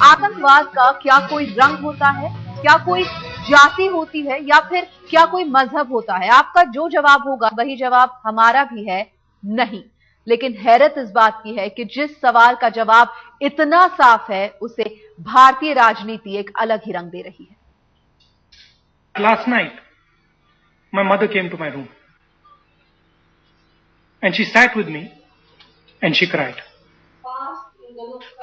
आतंकवाद का क्या कोई रंग होता है, क्या कोई जाति होती है, या फिर क्या कोई मजहब होता है? आपका जो जवाब होगा वही जवाब हमारा भी है, नहीं। लेकिन हैरत इस बात की है कि जिस सवाल का जवाब इतना साफ है, उसे भारतीय राजनीति एक अलग ही रंग दे रही है। Last night, my mother came to my room and she sat with me and she cried.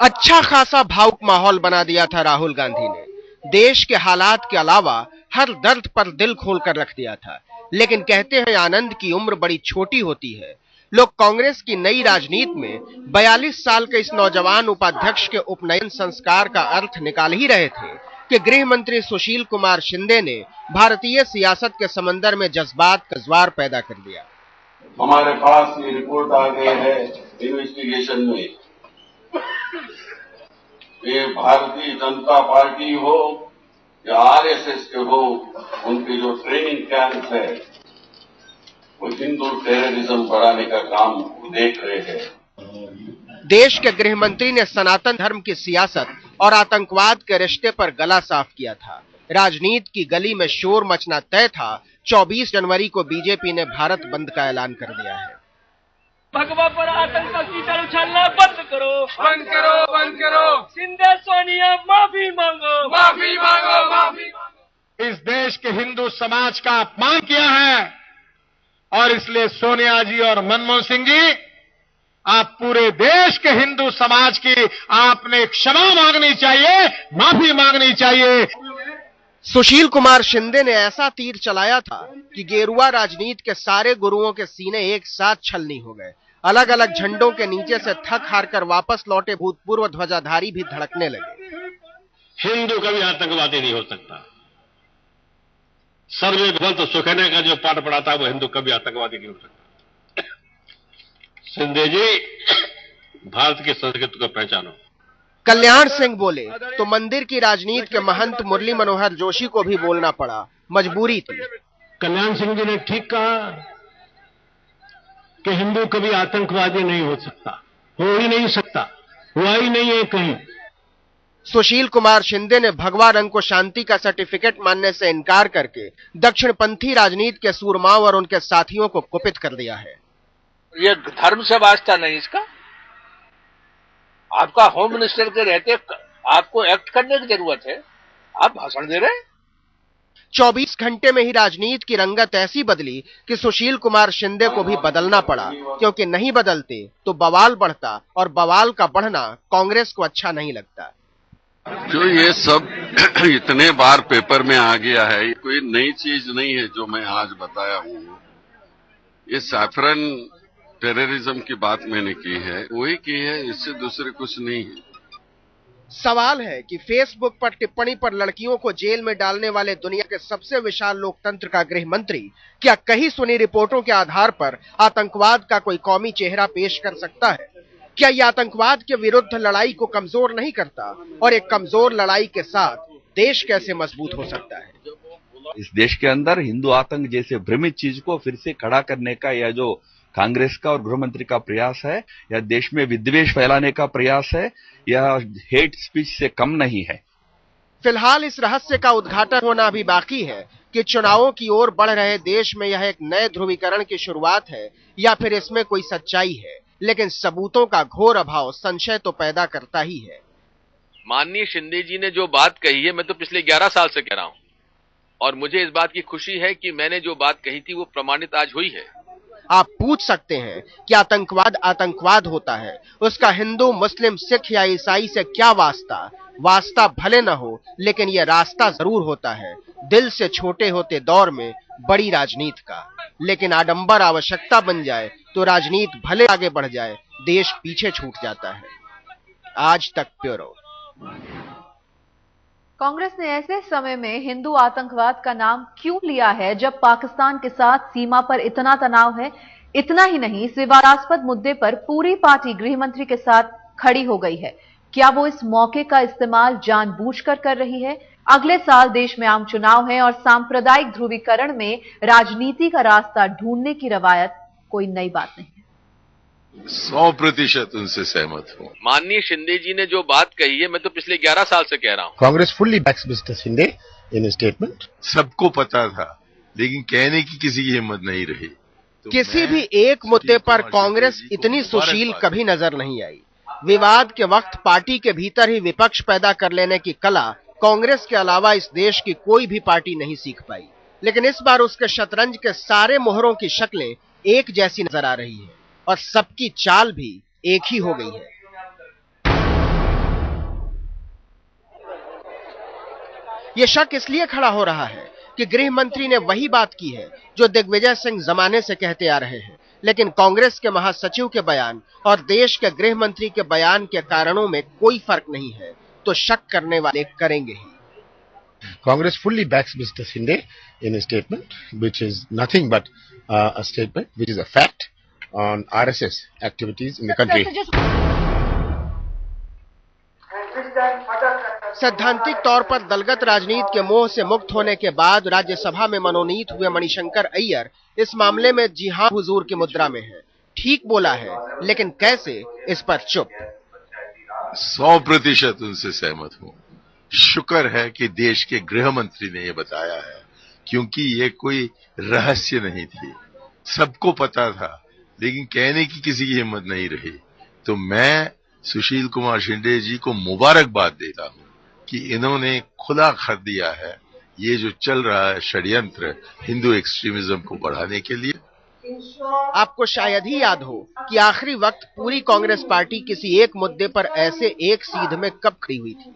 अच्छा खासा भावुक माहौल बना दिया था राहुल गांधी ने। देश के हालात के अलावा हर दर्द पर दिल खोलकर रख दिया था। लेकिन कहते हैं आनंद की उम्र बड़ी छोटी होती है। लोग कांग्रेस की नई राजनीति में 42 साल के इस नौजवान उपाध्यक्ष के उपनयन संस्कार का अर्थ निकाल ही रहे थे कि गृह मंत्री सुशील कुमार शिंदे ने भारतीय सियासत के समंदर में जज्बात का ज्वार पैदा कर दिया। हमारे पास ये रिपोर्ट आ गई है इन्वेस्टिगेशन में, ये भारतीय जनता पार्टी हो या आरएसएस के हो, उनके जो ट्रेनिंग कैंप है वो हिंदू टेररिज्म बढ़ाने का काम देख रहे हैं। देश के गृह मंत्री ने सनातन धर्म की सियासत और आतंकवाद के रिश्ते पर गला साफ किया था। राजनीति की गली में शोर मचना तय था। 24 जनवरी को बीजेपी ने भारत बंद का ऐलान कर दिया है। भगवा पर आतंक का कीचड़ उछालना बंद करो, बंद करो, बंद करो। शिंदे सोनिया माफी मांगो, माफी मांगो, माफी मांगो। इस देश के हिंदू समाज का अपमान किया है और इसलिए सोनिया जी और मनमोहन सिंह जी, आप पूरे देश के हिंदू समाज की आपने क्षमा मांगनी चाहिए, माफी मांगनी चाहिए। सुशील कुमार शिंदे ने ऐसा तीर चलाया था कि गेरुआ राजनीति के सारे गुरुओं के सीने एक साथ छलनी हो गए। अलग अलग झंडों के नीचे से थक हार कर वापस लौटे भूतपूर्व ध्वजाधारी भी धड़कने लगे। हिंदू कभी आतंकवादी नहीं हो सकता। सर्वे भवन्तु सुखिनः का जो पाठ पढ़ाता है वो हिंदू कभी आतंकवादी नहीं हो सकता। शिंदे जी, भारत की संस्कृति को पहचानो। कल्याण सिंह बोले तो मंदिर की राजनीति के महंत मुरली मनोहर जोशी को भी बोलना पड़ा, मजबूरी थी। कल्याण सिंह जी ने ठीक कहा कि हिंदू कभी आतंकवादी नहीं हो सकता, हो ही नहीं सकता, हुआ ही नहीं है कहीं। सुशील कुमार शिंदे ने भगवा रंग को शांति का सर्टिफिकेट मानने से इनकार करके दक्षिणपंथी राजनीति के सूरमाओं और उनके साथियों को कुपित कर दिया है। ये धर्म से वास्ता नहीं इसका। आपका होम मिनिस्टर के रहते आपको एक्ट करने की जरूरत है, आप भाषण दे रहे हैं। 24 घंटे में ही राजनीति की रंगत ऐसी बदली कि सुशील कुमार शिंदे को भी बदलना पड़ा, क्योंकि नहीं बदलते तो बवाल बढ़ता और बवाल का बढ़ना कांग्रेस को अच्छा नहीं लगता। जो ये सब इतने बार पेपर में आ गया है, ये कोई नई चीज नहीं है जो मैं आज बताया हूँ। ये सैफरन टेररिज्म की बात मैंने की है, वही की है, इससे दूसरे कुछ नहीं है। सवाल है कि फेसबुक पर टिप्पणी पर लड़कियों को जेल में डालने वाले दुनिया के सबसे विशाल लोकतंत्र का गृह मंत्री क्या कहीं सुनी रिपोर्टों के आधार पर आतंकवाद का कोई कौमी चेहरा पेश कर सकता है? क्या यह आतंकवाद के विरुद्ध लड़ाई को कमजोर नहीं करता? और एक कमजोर लड़ाई के साथ देश कैसे मजबूत हो सकता है? इस देश के अंदर हिंदू आतंक जैसे भ्रमित चीज को फिर से खड़ा करने का यह जो कांग्रेस का और गृह मंत्री का प्रयास है, यह देश में विद्वेष फैलाने का प्रयास है, यह हेट स्पीच से कम नहीं है। फिलहाल इस रहस्य का उद्घाटन होना अभी बाकी है कि चुनावों की ओर बढ़ रहे देश में यह एक नए ध्रुवीकरण की शुरुआत है या फिर इसमें कोई सच्चाई है। लेकिन सबूतों का घोर अभाव संशय तो पैदा करता ही है। माननीय शिंदे जी ने जो बात कही है, मैं तो पिछले 11 साल से कह रहा हूं, और मुझे इस बात की खुशी है कि मैंने जो बात कही थी वो प्रमाणित आज हुई है। आप पूछ सकते हैं कि आतंकवाद आतंकवाद होता है, उसका हिंदू, मुस्लिम, सिख या ईसाई से क्या वास्ता? वास्ता भले न हो, लेकिन यह रास्ता जरूर होता है दिल से छोटे होते दौर में बड़ी राजनीति का। लेकिन आडंबर आवश्यकता बन जाए तो राजनीति भले आगे बढ़ जाए, देश पीछे छूट जाता है। आज तक ब्यूरो। कांग्रेस ने ऐसे समय में हिंदू आतंकवाद का नाम क्यों लिया है जब पाकिस्तान के साथ सीमा पर इतना तनाव है? इतना ही नहीं, इस विवादास्पद मुद्दे पर पूरी पार्टी गृह मंत्री के साथ खड़ी हो गई है। क्या वो इस मौके का इस्तेमाल जानबूझकर कर रही है? अगले साल देश में आम चुनाव है और सांप्रदायिक ध्रुवीकरण में राजनीति का रास्ता ढूंढने की रवायत कोई नई बात नहीं है। 100% उनसे सहमत हूँ। माननीय शिंदे जी ने जो बात कही है, मैं तो पिछले 11 साल से कह रहा हूँ। Congress fully backs mister Shinde in statement. सबको पता था, लेकिन कहने की किसी की हिम्मत नहीं रही। किसी भी एक मुद्दे पर कांग्रेस इतनी सुशील कभी नजर नहीं आई। विवाद के वक्त पार्टी के भीतर ही विपक्ष पैदा कर लेने की कला कांग्रेस के अलावा इस देश की कोई भी पार्टी नहीं सीख पाई। लेकिन इस बार उसके शतरंज के सारे मोहरों की शक्लें एक जैसी नजर आ रही है और सबकी चाल भी एक ही हो गई है। ये शक इसलिए खड़ा हो रहा है कि गृह मंत्री ने वही बात की है जो दिग्विजय सिंह जमाने से कहते आ रहे हैं, लेकिन कांग्रेस के महासचिव के बयान और देश के गृह मंत्री के बयान के कारणों में कोई फर्क नहीं है, तो शक करने वाले करेंगे ही। Congress fully backs Mr. Shinde in a statement, which is nothing but a statement, which is a fact on RSS activities in the country. सैद्धांतिक तौर पर दलगत राजनीति के मोह से मुक्त होने के बाद राज्यसभा में मनोनीत हुए मणिशंकर अय्यर इस मामले में जी हां हुजूर की मुद्रा में है। ठीक बोला है, लेकिन कैसे, इस पर चुप। 100% उनसे सहमत हूँ। शुक्र है कि देश के गृह मंत्री ने यह बताया है, क्योंकि ये कोई रहस्य नहीं थी, सबको पता था, लेकिन कहने की किसी की हिम्मत नहीं रही। तो मैं सुशील कुमार शिंदे जी को मुबारकबाद देता हूं कि इन्होंने खुला कर दिया है ये जो चल रहा है षड्यंत्र हिंदू एक्सट्रीमिज्म को बढ़ाने के लिए। आपको शायद ही याद हो कि आखिरी वक्त पूरी कांग्रेस पार्टी किसी एक मुद्दे पर ऐसे एक सीध में कब खड़ी हुई थी।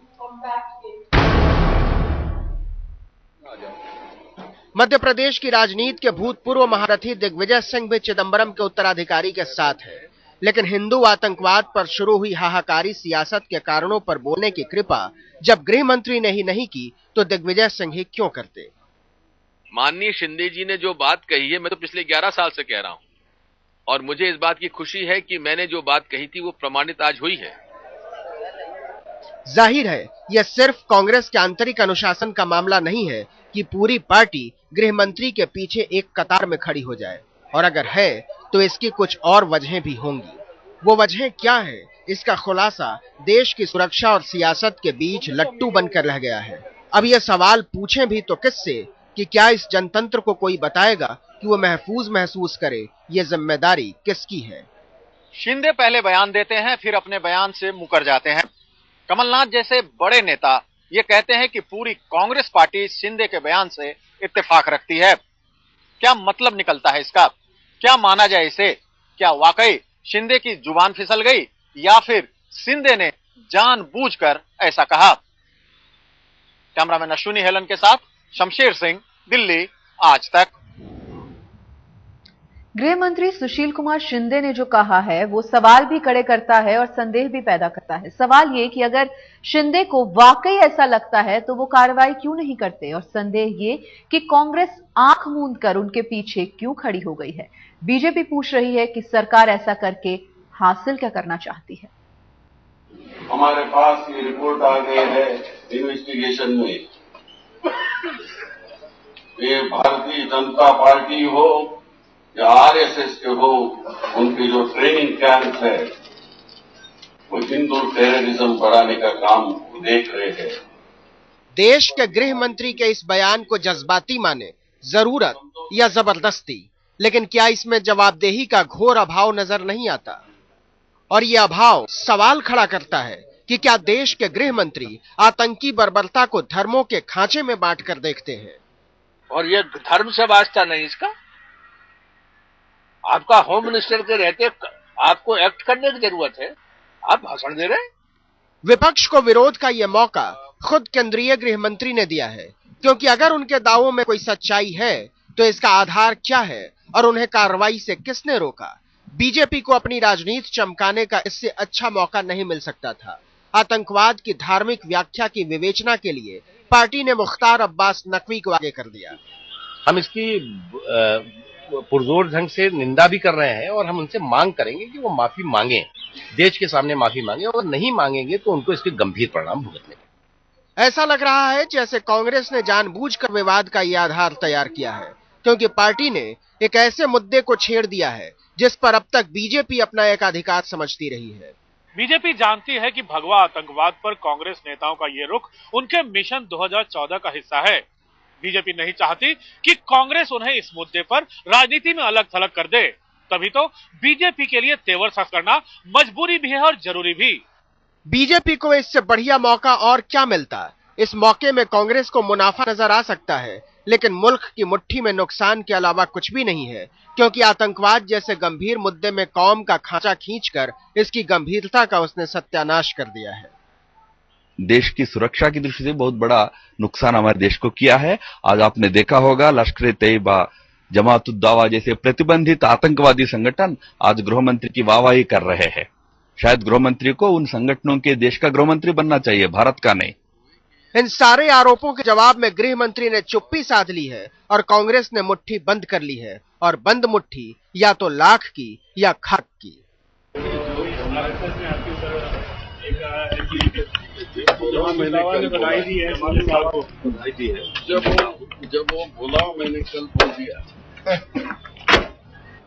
मध्य प्रदेश की राजनीति के भूतपूर्व महारथी दिग्विजय सिंह भी चिदंबरम के उत्तराधिकारी के साथ है, लेकिन हिंदू आतंकवाद पर शुरू हुई हाहाकारी सियासत के कारणों पर बोलने की कृपा जब गृह मंत्री ने ही नहीं की, तो दिग्विजय सिंह ही क्यों करते। माननीय शिंदे जी ने जो बात कही है, मैं तो पिछले 11 साल से कह रहा हूं, और मुझे इस बात की खुशी है कि मैंने जो बात कही थी वो प्रमाणित आज हुई है। जाहिर है यह सिर्फ कांग्रेस के आंतरिक अनुशासन का मामला नहीं है कि पूरी पार्टी गृह मंत्री के पीछे एक कतार में खड़ी हो जाए, और अगर है तो इसकी कुछ और वजहें भी होंगी। वो वजहें क्या है, इसका खुलासा देश की सुरक्षा और सियासत के बीच लट्टू बनकर रह गया है। अब यह सवाल पूछें भी तो किससे कि क्या इस जनतंत्र को कोई बताएगा कि वो महफूज महसूस करे, ये जिम्मेदारी किसकी है। शिंदे पहले बयान देते हैं, फिर अपने बयान से मुकर जाते हैं। कमलनाथ जैसे बड़े नेता ये कहते हैं कि पूरी कांग्रेस पार्टी शिंदे के बयान से इत्तेफाक रखती है। क्या मतलब निकलता है इसका? क्या माना जाए इसे? क्या वाकई शिंदे की जुबान फिसल गई, या फिर शिंदे ने जानबूझकर ऐसा कहा? कैमरामैन अश्विनी हेलन के साथ शमशेर सिंह, दिल्ली, आज तक। गृह मंत्री सुशील कुमार शिंदे ने जो कहा है वो सवाल भी खड़े करता है और संदेह भी पैदा करता है। सवाल ये कि अगर शिंदे को वाकई ऐसा लगता है तो वो कार्रवाई क्यों नहीं करते, और संदेह ये कि कांग्रेस आंख मूंद कर उनके पीछे क्यों खड़ी हो गई है। बीजेपी पूछ रही है कि सरकार ऐसा करके हासिल क्या करना चाहती है। हमारे पास ये रिपोर्ट आ गई है इन्वेस्टिगेशन में, ये भारतीय जनता पार्टी हो या आरएसएस के हो, उनके जो ट्रेनिंग कैंप है वो हिंदू टेररिज्म बढ़ाने का काम देख रहे हैं। देश के गृह मंत्री के इस बयान को जज्बाती माने, जरूरत या जबरदस्ती, लेकिन क्या इसमें जवाबदेही का घोर अभाव नजर नहीं आता? और यह अभाव सवाल खड़ा करता है कि क्या देश के गृह मंत्री आतंकी बर्बरता को धर्मों के खांचे में बांटकर देखते हैं। और ये धर्म से वास्ता नहीं इसका। आपका होम मिनिस्टर के रहते आपको एक्ट करने की जरूरत है, आप भाषण दे रहे हैं। विपक्ष को विरोध का यह मौका खुद केंद्रीय गृह मंत्री ने दिया है, क्योंकि अगर उनके दावों में कोई सच्चाई है तो इसका आधार क्या है और उन्हें कार्रवाई से किसने रोका। बीजेपी को अपनी राजनीति चमकाने का इससे अच्छा मौका नहीं मिल सकता था। आतंकवाद की धार्मिक व्याख्या की विवेचना के लिए पार्टी ने मुख्तार अब्बास नकवी को आगे कर दिया। हम इसकी पुरजोर ढंग से निंदा भी कर रहे हैं और हम उनसे मांग करेंगे कि वो माफी मांगे, देश के सामने माफी मांगे, और नहीं मांगेंगे तो उनको इसके गंभीर परिणाम भुगतने पड़ेंगे। ऐसा लग रहा है जैसे कांग्रेस ने जानबूझकर विवाद का यह आधार तैयार किया है, क्योंकि पार्टी ने एक ऐसे मुद्दे को छेड़ दिया है जिस पर अब तक बीजेपी अपना एकाधिकार समझती रही है। बीजेपी जानती है कि भगवा आतंकवाद पर कांग्रेस नेताओं का ये रुख उनके मिशन 2014 का हिस्सा है। बीजेपी नहीं चाहती कि कांग्रेस उन्हें इस मुद्दे पर राजनीति में अलग थलग कर दे, तभी तो बीजेपी के लिए तेवर साफ करना मजबूरी भी है और जरूरी भी। बीजेपी को इससे बढ़िया मौका और क्या मिलता। इस मौके में कांग्रेस को मुनाफा नजर आ सकता है, लेकिन मुल्क की मुट्ठी में नुकसान के अलावा कुछ भी नहीं है, क्योंकि आतंकवाद जैसे गंभीर मुद्दे में कौम का खांचा खींचकर इसकी गंभीरता का उसने सत्यानाश कर दिया है। देश की सुरक्षा की दृष्टि से बहुत बड़ा नुकसान हमारे देश को किया है। आज आपने देखा होगा लश्कर-ए-तैयबा, जमात-उद-दावा जैसे प्रतिबंधित आतंकवादी संगठन आज गृहमंत्री की वाहवाही कर रहे हैं। शायद गृहमंत्री को उन संगठनों के देश का गृहमंत्री बनना चाहिए, भारत का नहीं। इन सारे आरोपों के जवाब में गृह मंत्री ने चुप्पी साध ली है और कांग्रेस ने मुट्ठी बंद कर ली है, और बंद मुट्ठी या तो लाख की या खाक की। जब वो बोला मैंने कल बोल दिया।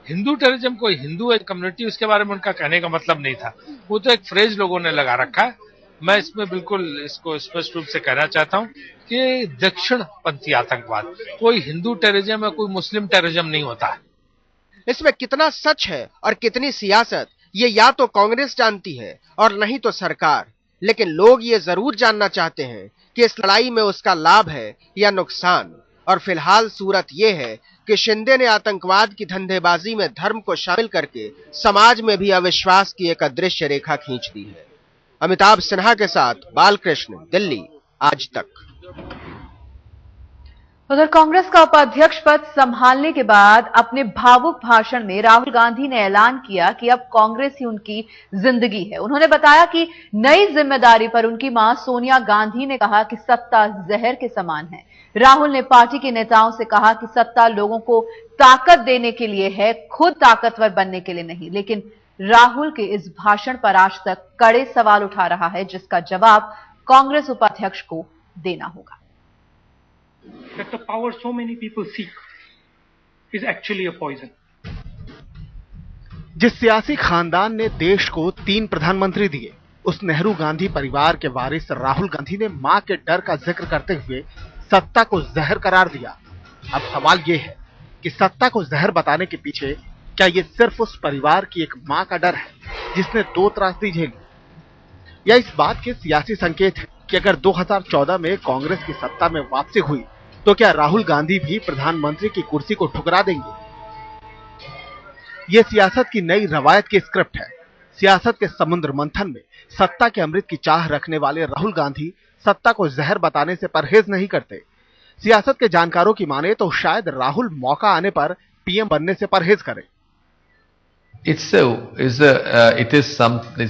हिंदू टेररिज्म कोई हिंदू कम्युनिटी, उसके बारे में उनका कहने का मतलब नहीं था, वो तो एक फ्रेज लोगों ने लगा रखा है। मैं इसमें बिल्कुल इसको स्पष्ट रूप से कहना चाहता हूं कि दक्षिण पंथी आतंकवाद कोई हिंदू टेररिज्म या कोई मुस्लिम टेररिज्म नहीं होता है। इसमें कितना सच है और कितनी सियासत, ये या तो कांग्रेस जानती है और नहीं तो सरकार, लेकिन लोग ये जरूर जानना चाहते हैं कि इस लड़ाई में उसका लाभ है या नुकसान। और फिलहाल सूरत ये है कि शिंदे ने आतंकवाद की धंधेबाजी में धर्म को शामिल करके समाज में भी अविश्वास की एक अदृश्य रेखा खींच दी है। अमिताभ सिन्हा के साथ बालकृष्ण, दिल्ली, आज तक। उधर कांग्रेस का उपाध्यक्ष पद संभालने के बाद अपने भावुक भाषण में राहुल गांधी ने ऐलान किया कि अब कांग्रेस ही उनकी जिंदगी है। उन्होंने बताया कि नई जिम्मेदारी पर उनकी मां सोनिया गांधी ने कहा कि सत्ता जहर के समान है। राहुल ने पार्टी के नेताओं से कहा कि सत्ता लोगों को ताकत देने के लिए है, खुद ताकतवर बनने के लिए नहीं। लेकिन राहुल के इस भाषण पर आज तक कड़े सवाल उठा रहा है, जिसका जवाब कांग्रेस उपाध्यक्ष को देना होगा। That the power so many people seek is actually a poison. जिस सियासी खानदान ने देश को 3 प्रधानमंत्री दिए, उस नेहरू गांधी परिवार के वारिस राहुल गांधी ने मां के डर का जिक्र करते हुए सत्ता को जहर करार दिया। अब सवाल यह है कि सत्ता को जहर बताने के पीछे क्या ये सिर्फ उस परिवार की एक मां का डर है जिसने 2 त्रासदी झेली, या इस बात के सियासी संकेत है कि अगर 2014 में कांग्रेस की सत्ता में वापसी हुई तो क्या राहुल गांधी भी प्रधानमंत्री की कुर्सी को ठुकरा देंगे? यह सियासत की नई रवायत की स्क्रिप्ट है। सियासत के समुद्र मंथन में सत्ता के अमृत की चाह रखने वाले राहुल गांधी सत्ता को जहर बताने से परहेज नहीं करते। सियासत के जानकारों की माने तो शायद राहुल मौका आने पर पीएम बनने से परहेज करें। It's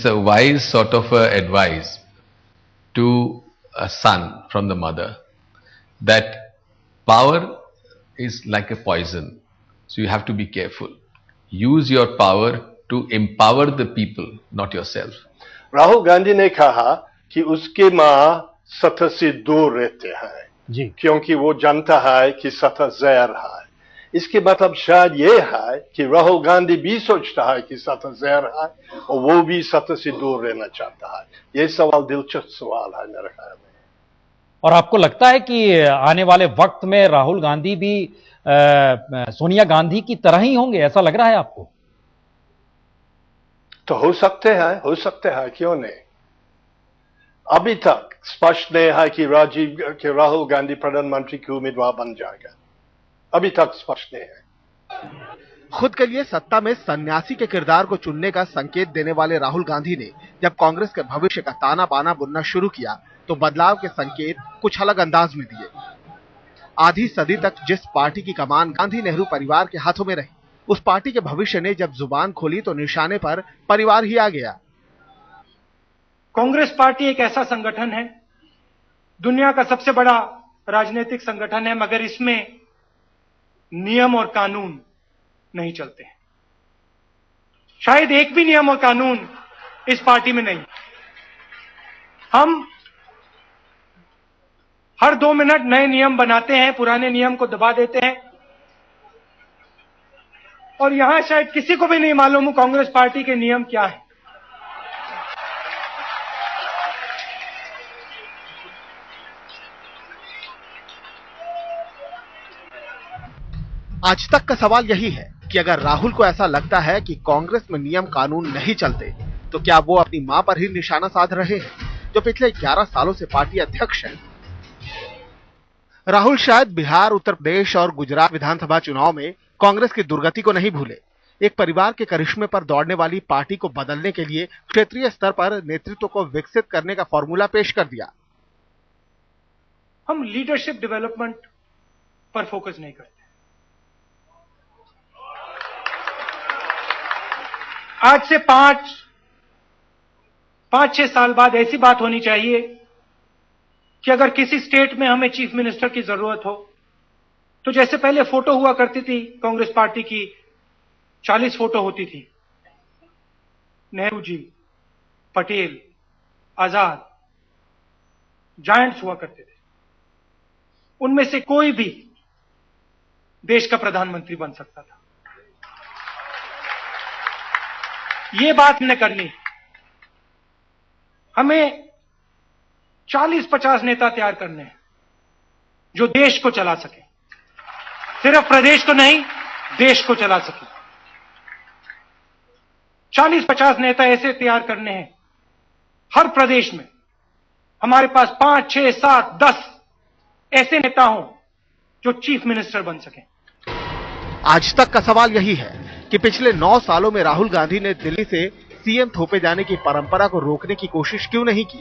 a wise sort of advice to a son from the mother that power is like a poison, so you have to be careful. Use your power to empower the people, not yourself. Rahul Gandhi ने कहा कि उसके मां सत्ता से दूर रहते हैं जी, क्योंकि वो जानता है कि सत्ता जहर है। इसके मतलब शायद ये है कि राहुल गांधी भी सोचता है कि सत्ता जहर है और वो भी सत्ता से दूर रहना चाहता है। ये सवाल दिलचस्प सवाल है मेरे ख्याल में। और आपको लगता है कि आने वाले वक्त में राहुल गांधी भी सोनिया गांधी की तरह ही होंगे, ऐसा लग रहा है आपको? तो हो सकते हैं, क्यों नहीं। अभी तक स्पष्ट नहीं है कि राहुल गांधी प्रधानमंत्री के उम्मीदवार बन जाएगा, अभी तक स्पष्ट नहीं है। खुद के लिए सत्ता में सन्यासी के किरदार को चुनने का संकेत देने वाले राहुल गांधी ने जब कांग्रेस के भविष्य का ताना बाना बुनना शुरू किया तो बदलाव के संकेत कुछ अलग अंदाज में दिए। आधी सदी तक जिस पार्टी की कमान गांधी नेहरू परिवार के हाथों में रही, उस पार्टी के भविष्य ने जब जुबान खोली तो निशाने पर परिवार ही आ गया। कांग्रेस पार्टी एक ऐसा संगठन है, दुनिया का सबसे बड़ा राजनीतिक संगठन है, मगर इसमें नियम और कानून नहीं चलते हैं। शायद एक भी नियम और कानून इस पार्टी में नहीं। हम हर 2 मिनट नए नियम बनाते हैं, पुराने नियम को दबा देते हैं। और यहां शायद किसी को भी नहीं मालूम कांग्रेस पार्टी के नियम क्या है। आज तक का सवाल यही है कि अगर राहुल को ऐसा लगता है कि कांग्रेस में नियम कानून नहीं चलते, तो क्या वो अपनी मां पर ही निशाना साध रहे हैं, जो पिछले 11 सालों से पार्टी अध्यक्ष हैं। राहुल शायद बिहार, उत्तर प्रदेश और गुजरात विधानसभा चुनाव में कांग्रेस की दुर्गति को नहीं भूले। एक परिवार के करिश्मे पर दौड़ने वाली पार्टी को बदलने के लिए क्षेत्रीय स्तर पर नेतृत्व को विकसित करने का फॉर्मूला पेश कर दिया। हम लीडरशिप डेवलपमेंट पर फोकस नहीं करते। आज से 5-6 साल बाद ऐसी बात होनी चाहिए कि अगर किसी स्टेट में हमें चीफ मिनिस्टर की जरूरत हो, तो जैसे पहले फोटो हुआ करती थी कांग्रेस पार्टी की, 40 फोटो होती थी, नेहरू जी, पटेल, आजाद, जायंट्स हुआ करते थे। उनमें से कोई भी देश का प्रधानमंत्री बन सकता था। ये बात न करनी, हमें 40-50 नेता तैयार करने हैं जो देश को चला सके, सिर्फ प्रदेश को नहीं, देश को चला सके। 40-50 नेता ऐसे तैयार करने हैं हर प्रदेश में। हमारे पास 5, 6, 7, 10 ऐसे नेता हों जो चीफ मिनिस्टर बन सके। आज तक का सवाल यही है कि पिछले 9 सालों में राहुल गांधी ने दिल्ली से सीएम थोपे जाने की परंपरा को रोकने की कोशिश क्यों नहीं की।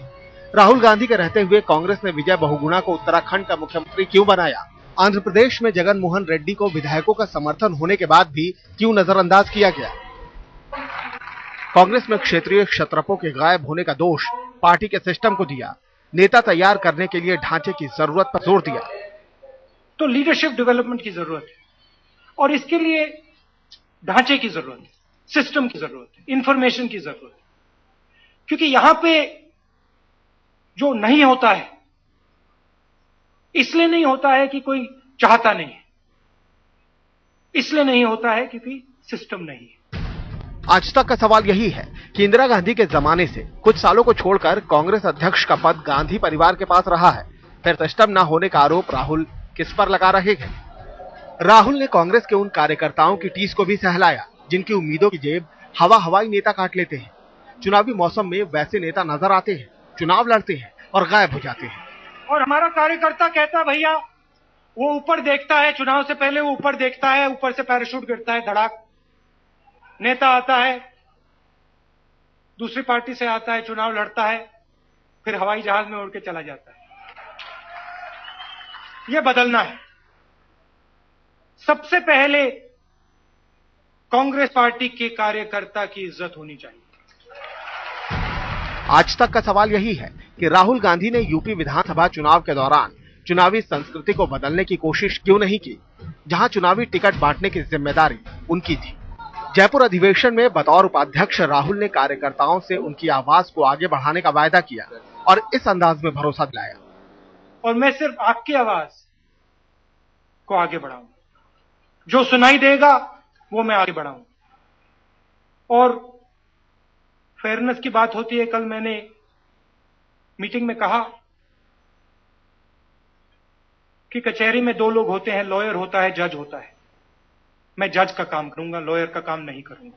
राहुल गांधी के रहते हुए कांग्रेस ने विजय बहुगुणा को उत्तराखंड का मुख्यमंत्री क्यों बनाया। आंध्र प्रदेश में जगन मोहन रेड्डी को विधायकों का समर्थन होने के बाद भी क्यों नजरअंदाज किया गया। कांग्रेस में क्षेत्रीय क्षत्रपों के गायब होने का दोष पार्टी के सिस्टम को दिया। नेता तैयार करने के लिए ढांचे की जरूरत पर जोर दिया। तो लीडरशिप डेवलपमेंट की जरूरत है और इसके लिए ढांचे की जरूरत है, सिस्टम की जरूरत है, इंफॉर्मेशन की जरूरत है। क्योंकि यहां पे जो नहीं होता है, इसलिए नहीं होता है कि कोई चाहता नहीं है, इसलिए नहीं होता है क्योंकि सिस्टम नहीं है। आज तक का सवाल यही है कि इंदिरा गांधी के जमाने से कुछ सालों को छोड़कर कांग्रेस अध्यक्ष का पद गांधी परिवार के पास रहा है, फिर सिस्टम न होने का आरोप राहुल किस पर लगा रहे हैं। राहुल ने कांग्रेस के उन कार्यकर्ताओं की टीस को भी सहलाया जिनकी उम्मीदों की जेब हवाई नेता काट लेते हैं। चुनावी मौसम में वैसे नेता नजर आते हैं, चुनाव लड़ते हैं और गायब हो जाते हैं। और हमारा कार्यकर्ता कहता है भैया, वो ऊपर देखता है, चुनाव से पहले वो ऊपर देखता है, ऊपर से पैराशूट गिरता है, धड़ाक, नेता आता है, दूसरी पार्टी से आता है, चुनाव लड़ता है, फिर हवाई जहाज में उड़ के चला जाता है। यह बदलना है। सबसे पहले कांग्रेस पार्टी के कार्यकर्ता की इज्जत होनी चाहिए। आज तक का सवाल यही है कि राहुल गांधी ने यूपी विधानसभा चुनाव के दौरान चुनावी संस्कृति को बदलने की कोशिश क्यों नहीं की, जहां चुनावी टिकट बांटने की जिम्मेदारी उनकी थी। जयपुर अधिवेशन में बतौर उपाध्यक्ष राहुल ने कार्यकर्ताओं से उनकी आवाज को आगे बढ़ाने का वायदा किया और इस अंदाज में भरोसा दिलाया। और मैं सिर्फ आपकी आवाज को आगे बढ़ाऊंगा, जो सुनाई देगा वो मैं आगे बढ़ाऊंगा। और फेयरनेस की बात होती है, कल मैंने मीटिंग में कहा कि कचहरी में 2 लोग होते हैं, लॉयर होता है, जज होता है। मैं जज का काम करूंगा, लॉयर का काम नहीं करूंगा।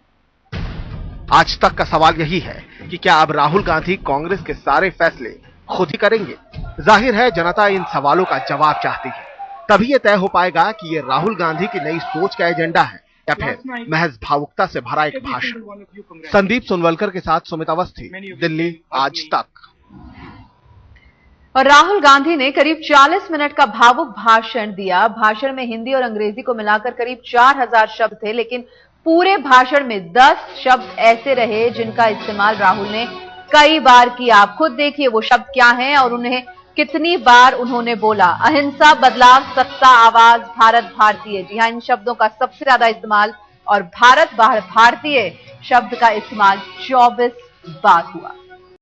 आज तक का सवाल यही है कि क्या अब राहुल गांधी कांग्रेस के सारे फैसले खुद ही करेंगे। जाहिर है जनता इन सवालों का जवाब चाहती है, तभी यह तय हो पाएगा कि ये राहुल गांधी की नई सोच का एजेंडा है या फिर महज भावुकता से भरा एक भाषण। संदीप सुनवलकर के साथ सुमित अवस्थी, दिल्ली आज तक। और राहुल गांधी ने करीब 40 मिनट का भावुक भाषण दिया। भाषण में हिंदी और अंग्रेजी को मिलाकर करीब 4000 शब्द थे, लेकिन पूरे भाषण में 10 शब्द ऐसे रहे जिनका इस्तेमाल राहुल ने कई बार किया। आप खुद देखिए वो शब्द क्या हैं और उन्हें कितनी बार उन्होंने बोला। अहिंसा, बदलाव, सत्ता, आवाज, भारत भारतीय। जी हां, इन शब्दों का सबसे ज्यादा इस्तेमाल और भारत भारतीय शब्द का इस्तेमाल 24 बार हुआ।